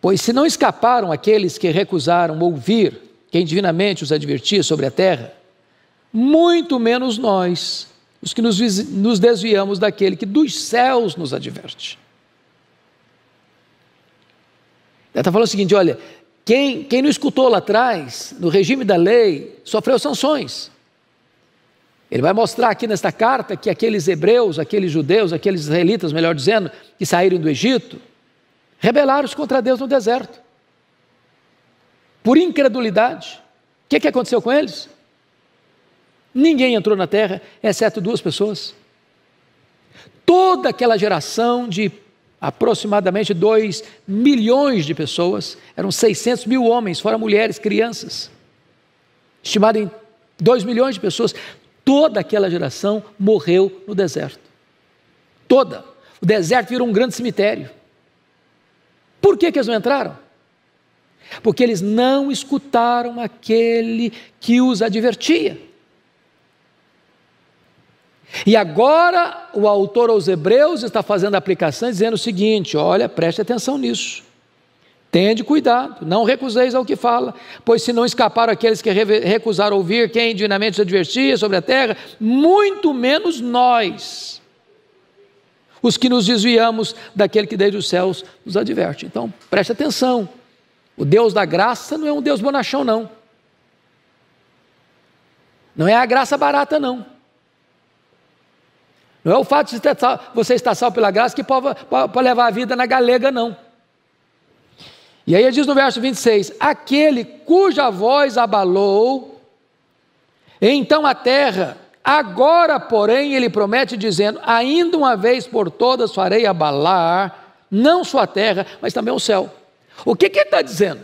B: Pois se não escaparam aqueles que recusaram ouvir quem divinamente os advertia sobre a terra, muito menos nós, os que nos desviamos daquele que dos céus nos adverte. Ele está falando o seguinte: olha, quem não escutou lá atrás, no regime da lei, sofreu sanções. Ele vai mostrar aqui nesta carta que aqueles hebreus, aqueles judeus, aqueles israelitas, melhor dizendo, que saíram do Egito, rebelaram-se contra Deus no deserto, por incredulidade. O que aconteceu com eles? Ninguém entrou na terra, exceto 2 pessoas. Toda aquela geração de aproximadamente 2 milhões de pessoas, eram 600 mil homens, fora mulheres, crianças, estimado em 2 milhões de pessoas. Toda aquela geração morreu no deserto. Toda. O deserto virou um grande cemitério. Por que eles não entraram? Porque eles não escutaram aquele que os advertia. E agora o autor aos Hebreus está fazendo a aplicação dizendo o seguinte: olha, preste atenção nisso. Tende cuidado, não recuseis ao que fala, pois se não escaparam aqueles que recusaram ouvir quem divinamente os advertia sobre a terra, muito menos nós, os que nos desviamos daquele que desde os céus nos adverte. Então, preste atenção, o Deus da graça não é um Deus bonachão, não. Não é a graça barata, não. Não é o fato de você estar salvo pela graça que pode levar a vida na galega, não. E aí ele diz no verso 26, aquele cuja voz abalou, então a terra, agora porém ele promete dizendo, ainda uma vez por todas farei abalar, não só a terra, mas também o céu. O que ele está dizendo?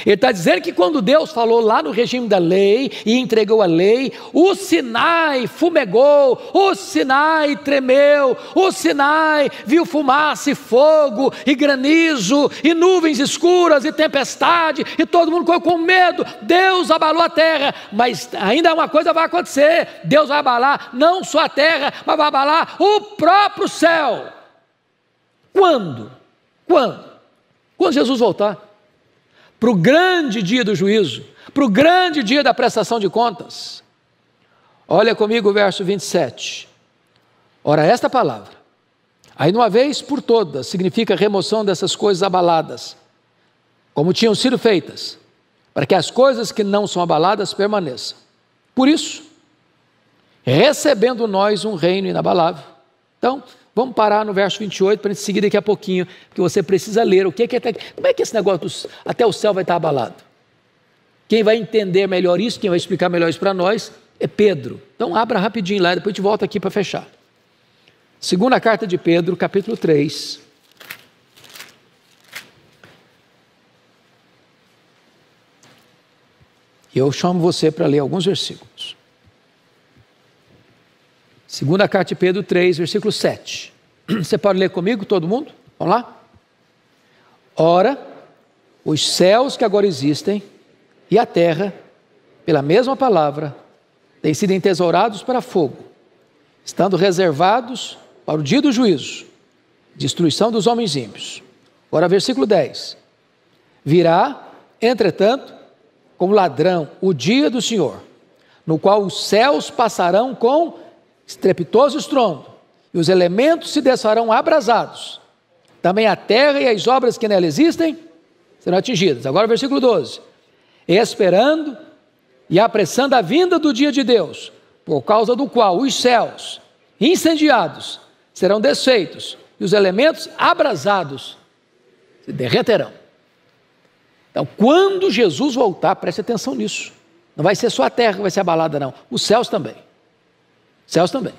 B: Ele está dizendo que quando Deus falou lá no regime da lei e entregou a lei, o Sinai fumegou, o Sinai tremeu, o Sinai viu fumaça e fogo e granizo e nuvens escuras e tempestade e todo mundo ficou com medo. Deus abalou a terra, mas ainda uma coisa vai acontecer: Deus vai abalar não só a terra, mas vai abalar o próprio céu. Quando? Quando Jesus voltar para o grande dia do juízo, para o grande dia da prestação de contas. Olha comigo o verso 27. Ora, esta palavra, aí de uma vez por todas, significa remoção dessas coisas abaladas, como tinham sido feitas, para que as coisas que não são abaladas permaneçam. Por isso, recebendo nós um reino inabalável. Então, vamos parar no verso 28 para a gente seguir daqui a pouquinho, porque você precisa ler como é que esse negócio até o céu vai estar abalado. Quem vai entender melhor isso, quem vai explicar melhor isso para nós, é Pedro. Então abra rapidinho lá, depois a gente volta aqui para fechar. Segunda carta de Pedro, capítulo 3. Eu chamo você para ler alguns versículos. Segunda carta de Pedro 3, versículo 7. Você pode ler comigo, todo mundo? Vamos lá? Ora, os céus que agora existem e a terra, pela mesma palavra, têm sido entesourados para fogo, estando reservados para o dia do juízo, destruição dos homens ímpios. Agora, versículo 10. Virá, entretanto, como ladrão, o dia do Senhor, no qual os céus passarão com estrepitoso estrondo, e os elementos se desfarão abrasados. Também a terra e as obras que nela existem serão atingidas. Agora, versículo 12. Esperando e apressando a vinda do dia de Deus, por causa do qual os céus incendiados serão desfeitos e os elementos abrasados se derreterão. Então, quando Jesus voltar, preste atenção nisso. Não vai ser só a terra que vai ser abalada, não. Os céus também. Céus também.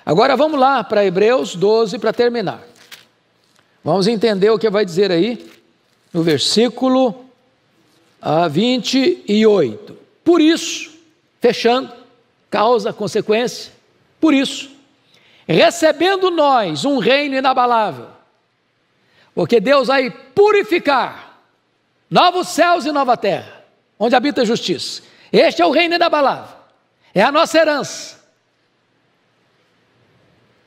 B: Agora vamos lá para Hebreus 12 para terminar. Vamos entender o que vai dizer aí no versículo 28. Por isso, fechando, causa, consequência, por isso, recebendo nós um reino inabalável, porque Deus vai purificar novos céus e nova terra, onde habita a justiça. Este é o reino inabalável. É a nossa herança.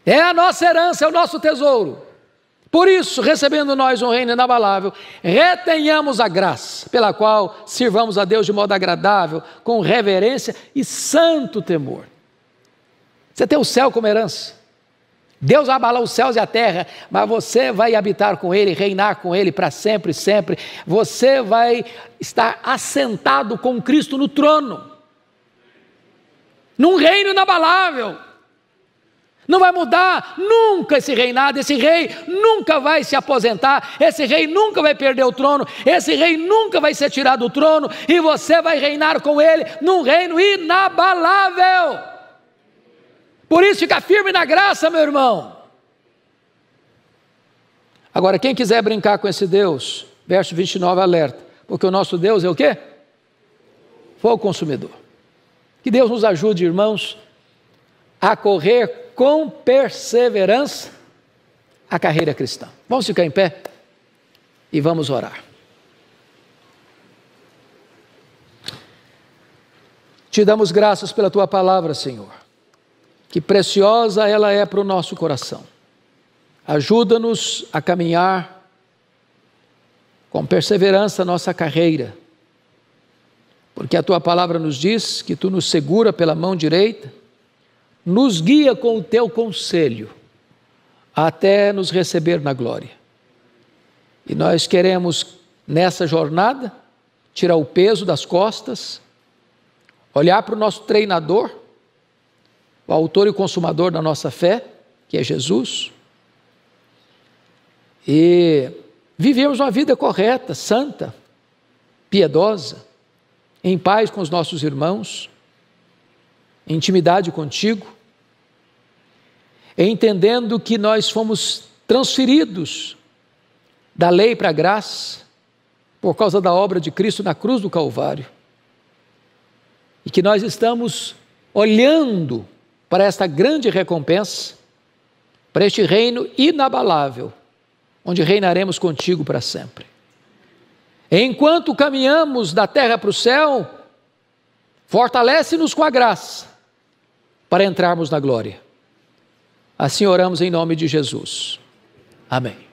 B: É a nossa herança, é o nosso tesouro. Por isso, recebendo nós um reino inabalável, retenhamos a graça, pela qual sirvamos a Deus de modo agradável, com reverência e santo temor. Você tem o céu como herança. Deus vai abalar os céus e a terra, mas você vai habitar com Ele, reinar com Ele para sempre e sempre. Você vai estar assentado com Cristo no trono, num reino inabalável. Não vai mudar nunca esse reinado, esse rei nunca vai se aposentar, esse rei nunca vai perder o trono, esse rei nunca vai ser tirado do trono, e você vai reinar com ele num reino inabalável. Por isso fica firme na graça, meu irmão. Agora, quem quiser brincar com esse Deus, verso 29 alerta, porque o nosso Deus é o quê? Fogo consumidor. Que Deus nos ajude, irmãos, a correr com perseverança a carreira cristã. Vamos ficar em pé e vamos orar. Te damos graças pela Tua palavra, Senhor. Que preciosa ela é para o nosso coração. Ajuda-nos a caminhar com perseverança a nossa carreira, porque a Tua palavra nos diz que Tu nos segura pela mão direita, nos guia com o Teu conselho, até nos receber na glória. E nós queremos, nessa jornada, tirar o peso das costas, olhar para o nosso treinador, o autor e consumador da nossa fé, que é Jesus, e vivermos uma vida correta, santa, piedosa, em paz com os nossos irmãos, em intimidade contigo, entendendo que nós fomos transferidos da lei para a graça, por causa da obra de Cristo na cruz do Calvário. E que nós estamos olhando para esta grande recompensa, para este reino inabalável, onde reinaremos contigo para sempre. Enquanto caminhamos da terra para o céu, fortalece-nos com a graça para entrarmos na glória. Assim oramos em nome de Jesus. Amém.